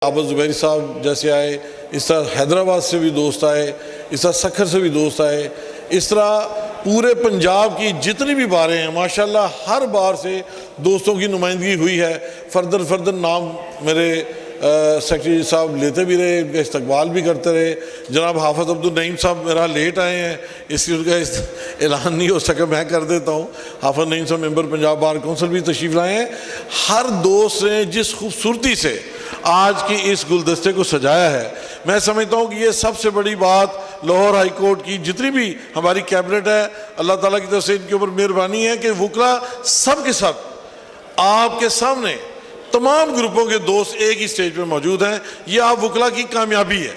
आबद ज़ुबैरी साहब जैसे आए, इस तरह हैदराबाद से भी दोस्त आए, इस तरह सखर से भी दोस्त आए, इस तरह पूरे पंजाब की जितनी भी बारें हैं माशाल्लाह हर बार से दोस्तों की नुमाइंदगी हुई है। फर्दर नाम मेरे सेक्रेटरी साहब लेते भी रहे, उनका इस्तकबाल भी करते रहे। जनाब हाफ़िज़ अब्दुल नईम साहब मेरा लेट आए हैं, इसलिए उनका ऐलान नहीं हो सका, मैं कर देता हूँ। हाफ़िज़ नईम साहब मेंबर पंजाब बार कौंसिल भी तशरीफ़ लाए हैं। हर दोस्त ने जिस खूबसूरती से आज की इस गुलदस्ते को सजाया है, मैं समझता हूँ कि ये सबसे बड़ी बात लाहौर हाई कोर्ट की जितनी भी हमारी कैबिनेट है, अल्लाह ताला की तरफ से इनके ऊपर मेहरबानी है कि वकला सब के सब आपके सामने तमाम ग्रुपों के दोस्त एक ही स्टेज पे मौजूद हैं। ये आप वकला की कामयाबी है।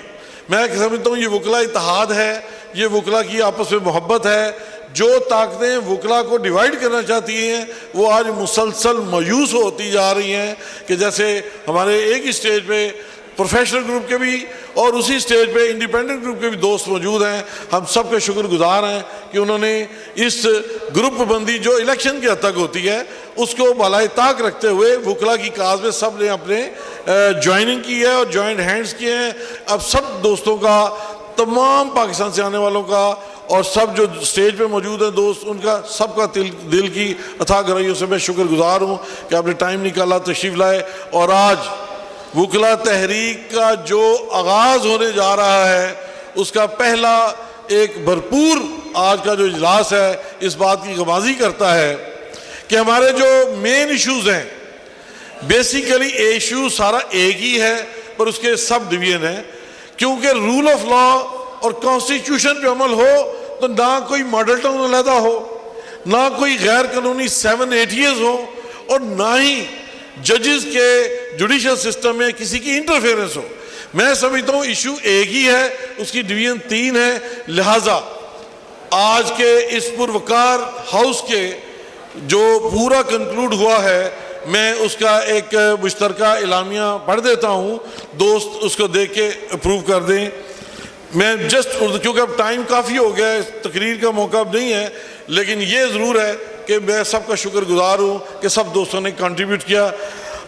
मैं समझता हूँ ये वकला इत्तेहाद है, ये वकला की आपस में मोहब्बत है। जो ताकतें वकला को डिवाइड करना चाहती हैं वो आज मुसलसल मायूस होती जा रही हैं कि जैसे हमारे एक ही स्टेज पे प्रोफेशनल ग्रुप के भी और उसी स्टेज पे इंडिपेंडेंट ग्रुप के भी दोस्त मौजूद हैं। हम सब के शुक्रगुजार हैं कि उन्होंने इस ग्रुप बंदी जो इलेक्शन के हद तक होती है उसको बालाए ताक रखते हुए वकला की काज में सब ने अपने ज्वाइनिंग की है और जॉइंट हैंड्स किए हैं। अब सब दोस्तों का, तमाम पाकिस्तान से आने वालों का और सब जो स्टेज पे मौजूद है दोस्त, उनका सबका दिल की अथाह गहराइयों से मैं शुक्रगुजार हूँ कि आपने टाइम निकाला, तशरीफ़ लाए। और आज वकला तहरीक का जो आगाज़ होने जा रहा है उसका पहला एक भरपूर आज का जो इजलास है इस बात की गवाही करता है कि हमारे जो मेन इश्यूज़ हैं, बेसिकली इशू सारा एक ही है पर उसके सब डिवीजन हैं। क्योंकि रूल ऑफ लॉ और कॉन्स्टिट्यूशन पे अमल हो तो ना कोई मॉडल टाउन अलहदा हो, ना कोई गैर कानूनी 7-8 ईयर्स हो और ना ही जजेस के जुडिशल सिस्टम में किसी की इंटरफेरेंस हो। मैं समझता हूँ इशू एक ही है, उसकी डिवीजन 3 है। लिहाजा आज के इस पुरवकार हाउस के जो पूरा कंक्लूड हुआ है, मैं उसका एक मुश्तरका एलामिया पढ़ देता हूँ, दोस्त उसको देख के अप्रूव कर दें। मैं जस्ट क्योंकि अब टाइम काफ़ी हो गया है, तकरीर का मौका अब नहीं है, लेकिन ये ज़रूर है कि मैं सबका शुक्रगुजार हूँ कि सब दोस्तों ने कंट्रीब्यूट किया।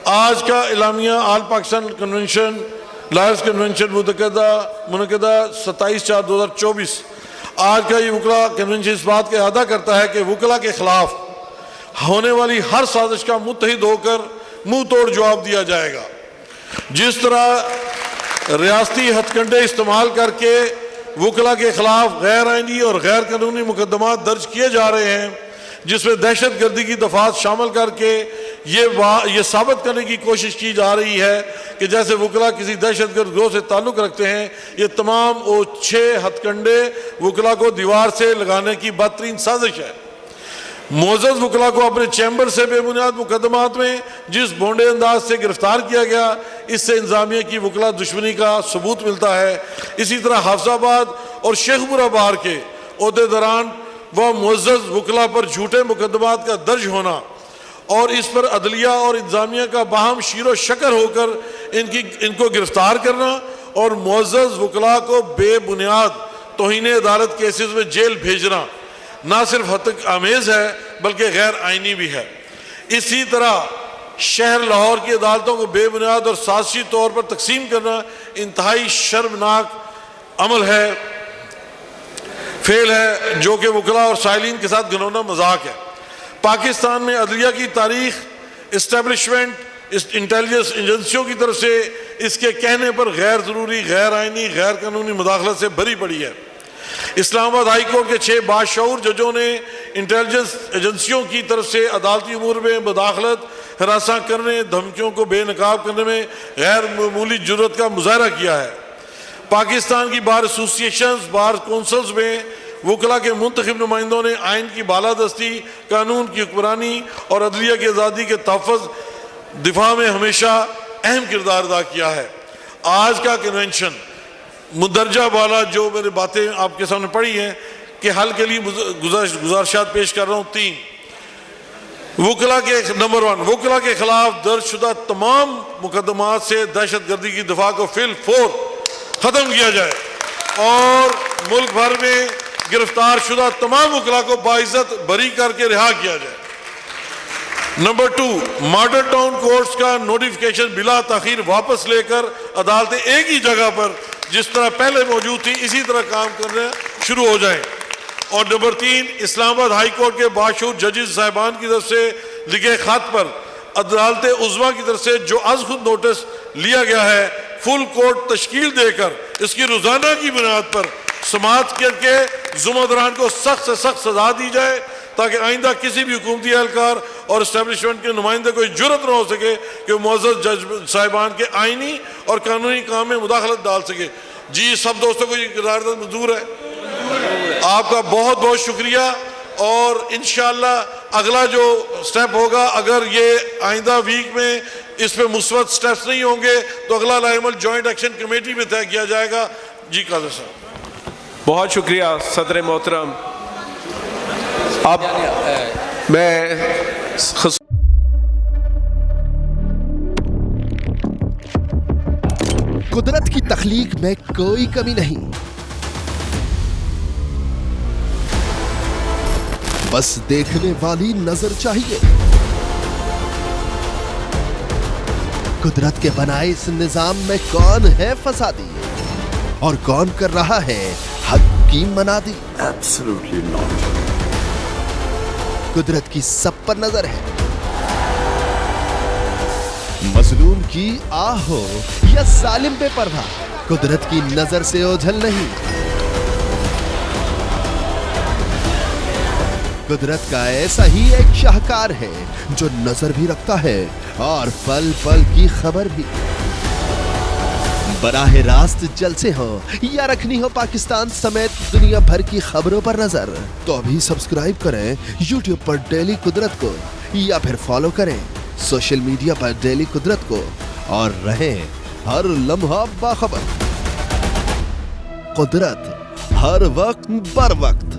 आज का एलामिया आल पाकिस्तान कन्वेंशन, लायर्स कन्वेंशन मुनक़दा 27/4/2024। आज का ये वकला कन्वेंशन इस बात का अदा करता है कि वकला के ख़िलाफ़ होने वाली हर साजिश का मुत्तहिद होकर मुंह तोड़ जवाब दिया जाएगा। जिस तरह रियासती हथकंडे इस्तेमाल करके वकला के खिलाफ गैर आइनी और गैर कानूनी मुकदमा दर्ज किए जा रहे हैं, जिसमें दहशत गर्दी की दफात शामिल करके ये साबित करने की कोशिश की जा रही है कि जैसे वकला किसी दहशत गर्द गिरोह से ताल्लुक़ रखते हैं। ये तमाम वो 6 हथकंडे वकला को दीवार से लगाने की बदतरीन साजिश है। मोअज़्ज़ज़ वकला को अपने चैम्बर से बेबुनियाद मुकदमात में जिस भोंडे अंदाज से गिरफ्तार किया गया, इससे इंजामिया की वकला दुश्मनी का सबूत मिलता है। इसी तरह हाफिज़ाबाद और शेखपुरा बार के ओहदेदारान व मुअज़्ज़ज़ वकला पर झूठे मुकदमात का दर्ज होना और इस पर अदलिया और इंजामिया का बाहम शीरो शकर होकर इनको गिरफ्तार करना और मुअज़्ज़ज़ वकला को बेबुनियाद तौहीन अदालत केसेस में जेल भेजना ना सिर्फ हतक आमेज़ है बल्कि गैर आइनी भी है। इसी तरह शहर लाहौर की अदालतों को बेबुनियाद और साजिशी तौर पर तकसीम करना इंतहाई शर्मनाक अमल है, फेल है, जो कि वकला और साइलिन के साथ घिनौना मजाक है। पाकिस्तान में अदलिया की तारीख इस्टेब्लिशमेंट इंटेलिजेंस एजेंसियों की तरफ से इसके कहने पर गैर ज़रूरी, गैर आइनी, गैर कानूनी मुदाखलत से भरी पड़ी है। इस्लामाबाद हाई कोर्ट के 6 बाशऊर जजों ने इंटेलिजेंस एजेंसियों की तरफ से अदालती उमूर में मुदाखलत, हरासा करने, धमकियों को बेनकाब करने में गैर मामूली जुर्रत का मुजाहरा किया है। पाकिस्तान की बार एसोसिएशंस, बार कौंसल्स में वकला के मुंतखब नुमाइंदों ने आइन की बालादस्ती, कानून की हुक्मरानी और अदलिया की आज़ादी के तहफ़्फ़ुज़ दिफा में हमेशा अहम किरदार अदा किया है। आज का कन्वेंशन मुदरजा वाला जो मैंने बातें आपके सामने पढ़ी हैं कि हल के लिए गुजारिशात पेश कर रहा हूँ। 3 वकला के नंबर 1 वकला के खिलाफ दर्जशुदा तमाम मुकदमात से दहशत गर्दी की दफा को फिल-फौर ख़त्म किया जाए और मुल्क भर में गिरफ्तार शुदा तमाम वकला को बाइज्जत बरी करके रिहा किया जाए। नंबर 2, मॉडल टाउन कोर्ट्स का नोटिफिकेशन बिला ताखीर वापस लेकर अदालतें एक ही जगह पर जिस तरह पहले मौजूद थी इसी तरह काम करना शुरू हो जाएं। और नंबर 3, इस्लामाबाद हाई कोर्ट के बाशूर जजेस साहिबान की तरफ से लिखे खत पर अदालत उज़्मा की तरफ से जो आज खुद नोटिस लिया गया है, फुल कोर्ट तश्कील देकर इसकी रोजाना की बुनियाद पर समाअत करके जुम्मेदारान को सख्त से सख्त सजा दी जाए, ताकि आइंदा किसी भी हुकूमती एहलकार और इस्टेब्लिशमेंट के नुमाइंदे को जरूरत न हो सके कि मुअज़्ज़ज़ जज साहिबान के आइनी और कानूनी काम में मुदाखलत डाल सके। जी सब दोस्तों को ये करारदाद मंजूर है? आपका बहुत बहुत शुक्रिया। और इंशाअल्लाह अगला जो स्टेप होगा, अगर ये आइंदा वीक में इस पे मुस्बत स्टेप्स नहीं होंगे तो अगला लाइमल जॉइंट एक्शन कमेटी में तय किया जाएगा। जी कादर साहब बहुत शुक्रिया सदर मोहतरम। अब मैं कुदरत की तख्लीक में कोई कमी नहीं, बस देखने वाली नजर चाहिए। कुदरत के बनाए इस निजाम में कौन है फसादी और कौन कर रहा है हक की मनादी? Absolutely not. कुदरत की सब पर नजर है, मजलूम की आह हो या जालिम बेपरवाह, कुदरत की नजर से ओझल नहीं। कुदरत का ऐसा ही एक शाहकार है जो नजर भी रखता है और पल पल की खबर भी। बराह रास्त जलसे हो या रखनी हो पाकिस्तान समेत दुनिया भर की खबरों पर नजर, तो अभी सब्सक्राइब करें YouTube पर डेली कुदरत को या फिर फॉलो करें सोशल मीडिया पर डेली कुदरत को और रहें हर लम्हा बाखबर। कुदरत हर वक्त बर वक्त।